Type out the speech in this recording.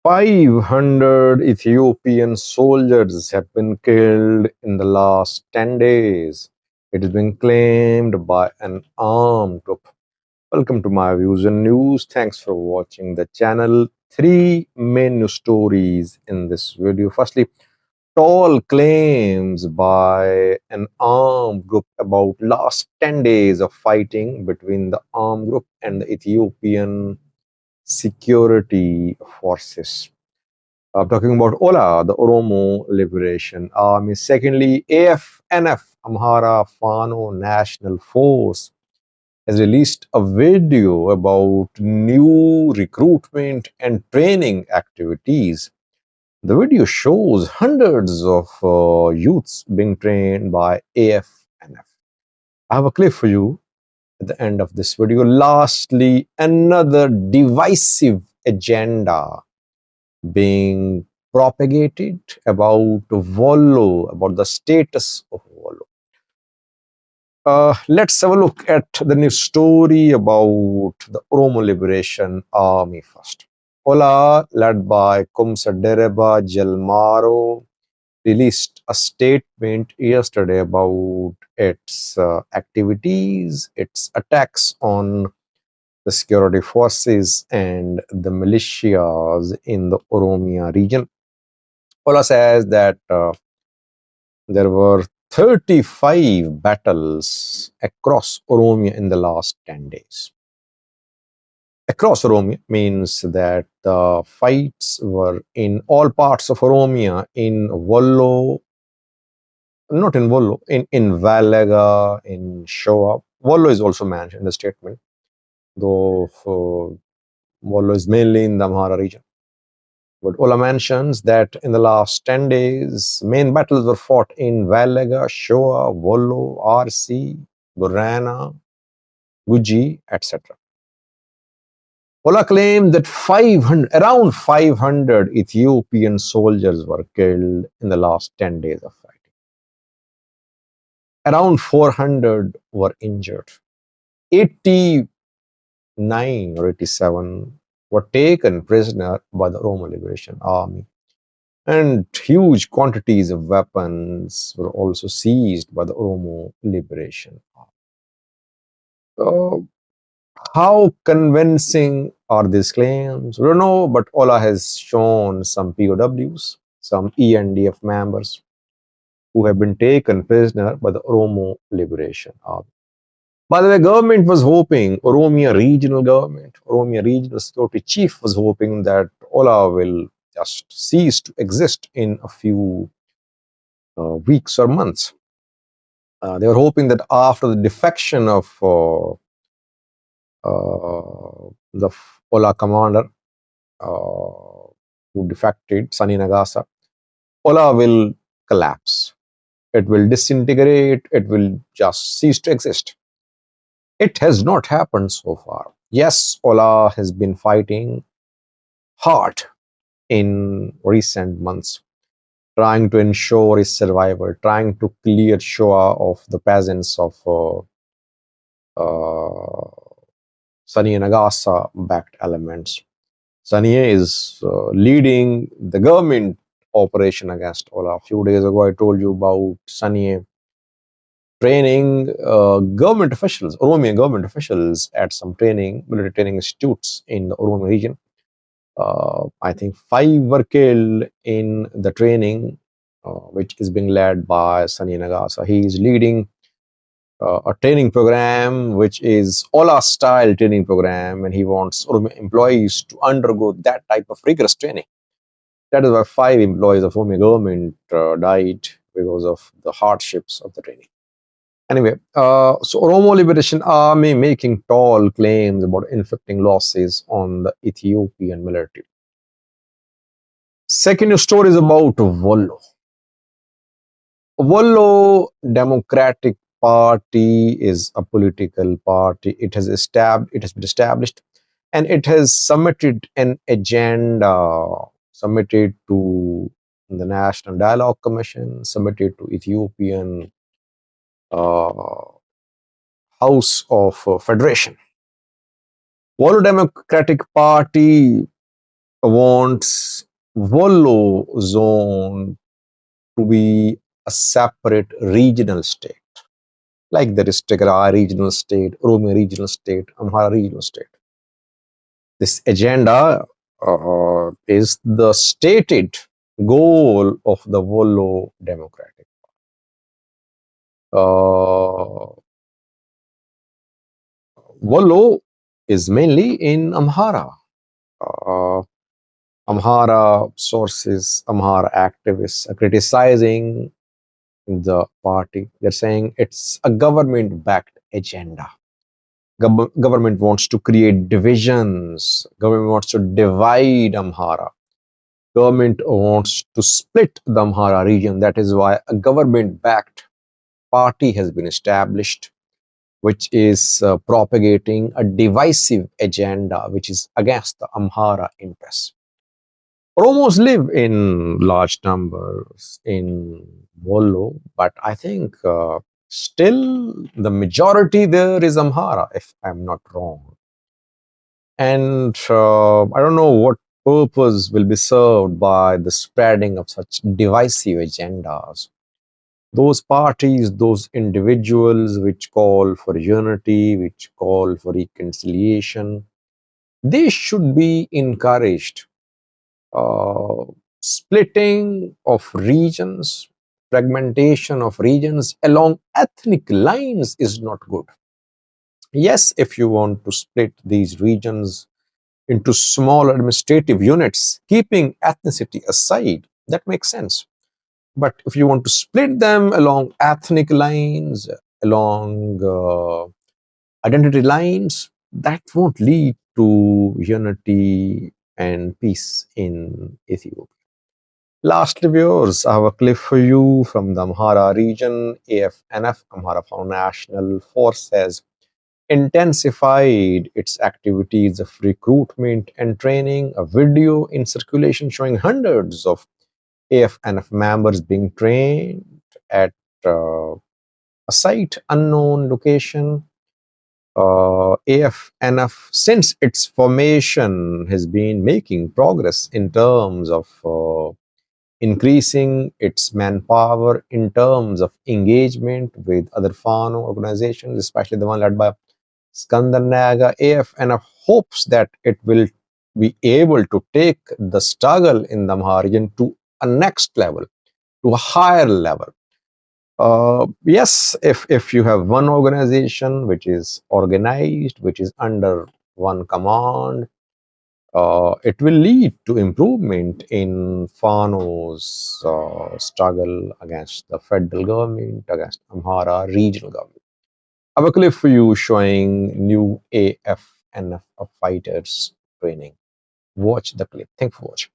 500 Ethiopian soldiers have been killed in the last 10 days. It has been claimed by an armed group. Welcome to my views and news. Thanks for watching the channel. Three main news stories in this video. Firstly, tall claims by an armed group about last 10 days of fighting between the armed group and the Ethiopian security forces. I'm talking about OLA, the Oromo Liberation Army. Secondly, AFNF, Amhara Fano National Force, has released a video about new recruitment and training activities. The video shows hundreds of youths being trained by AFNF. I have a clip for you at the end of this video. Lastly, another divisive agenda being propagated about Wollo, about the status of Wollo. Let's have a look at the news story about the Oromo Liberation Army first. Ola, led by Kumsa Dereba Jalmaro, released a statement yesterday about its activities, its attacks on the security forces and the militias in the Oromia region. Ola says that there were 35 battles across Oromia in the last 10 days. Across Oromia means that the fights were in all parts of Oromia, in Wollo, not in Wollo, in Valaga, in Shoa. Wollo is also mentioned in the statement, though Wollo is mainly in the Amhara region. But Ola mentions that in the last 10 days, main battles were fought in Valaga, Shoa, Wollo, RC, Burana, Guji, etc. Ola claimed that around 500 Ethiopian soldiers were killed in the last 10 days of fighting. Around 400 were injured. 89 or 87 were taken prisoner by the Oromo Liberation Army, and huge quantities of weapons were also seized by the Oromo Liberation Army. How convincing are these claims? We don't know, but Ola has shown some POWs, some ENDF members who have been taken prisoner by the Oromo Liberation Army. By the way, government was hoping, Oromia regional security chief was hoping that Ola will just cease to exist in a few weeks or months. They were hoping that after the defection of the Ola commander who defected, Sani Nagasa, Ola will collapse. It will disintegrate. It will just cease to exist. It has not happened so far. Yes, Ola has been fighting hard in recent months, trying to ensure its survival, trying to clear Shoa of the peasants of Sani Nagasa backed elements. Sani is leading the government operation against Ola. A few days ago, I told you about Sani training government officials, Oromian government officials at some military training institutes in the Oromo region. I think 5 were killed in the training, which is being led by Sani Nagasa. He is leading a training program, which is Ola-style training program, and he wants Oromo employees to undergo that type of rigorous training. That is why 5 employees of Oromo government died because of the hardships of the training. Anyway, so Oromo Liberation Army making tall claims about inflicting losses on the Ethiopian military. Second news story is about Wollo. Wollo Democratic Party is a political party. It has been established, and it has submitted an agenda, submitted to the National Dialogue Commission, submitted to Ethiopian House of Federation. Wollo Democratic Party wants Wollo zone to be a separate regional state, like there is Tigray regional state, Oromo regional state, Amhara regional state. This agenda is the stated goal of the Wollo Democratic. Uh, Wollo is mainly in Amhara. Uh, Amhara sources, Amhara activists are criticizing the party. They're saying it's a government-backed agenda. Government wants to create divisions. Government wants to divide Amhara. Government wants to split the Amhara region. That is why a government-backed party has been established, which is propagating a divisive agenda, which is against the Amhara interests. Oromos live in large numbers in Wollo, but I think still the majority there is Amhara, if I'm not wrong. And I don't know what purpose will be served by the spreading of such divisive agendas. Those parties, those individuals which call for unity, which call for reconciliation, they should be encouraged. Uh, Splitting of regions, fragmentation of regions along ethnic lines is not good. Yes, if you want to split these regions into small administrative units, keeping ethnicity aside, that makes sense. But if you want to split them along ethnic lines, along identity lines, that won't lead to unity and peace in Ethiopia. Lastly, viewers, I have a clip for you from the Amhara region. AFNF, Amhara Faro National Force, has intensified its activities of recruitment and training. A video in circulation showing hundreds of AFNF members being trained at a site unknown location. AFNF, since its formation, has been making progress in terms of increasing its manpower, in terms of engagement with other Fano organizations, especially the one led by Skandar Naga. AFNF hopes that it will be able to take the struggle in the Amhara region to a next level, to a higher level. Yes, if you have one organization which is organized, which is under one command, it will lead to improvement in Fano's struggle against the federal government, against Amhara regional government. I have a clip for you showing new AFNF fighters training. Watch the clip. Thank you for watching.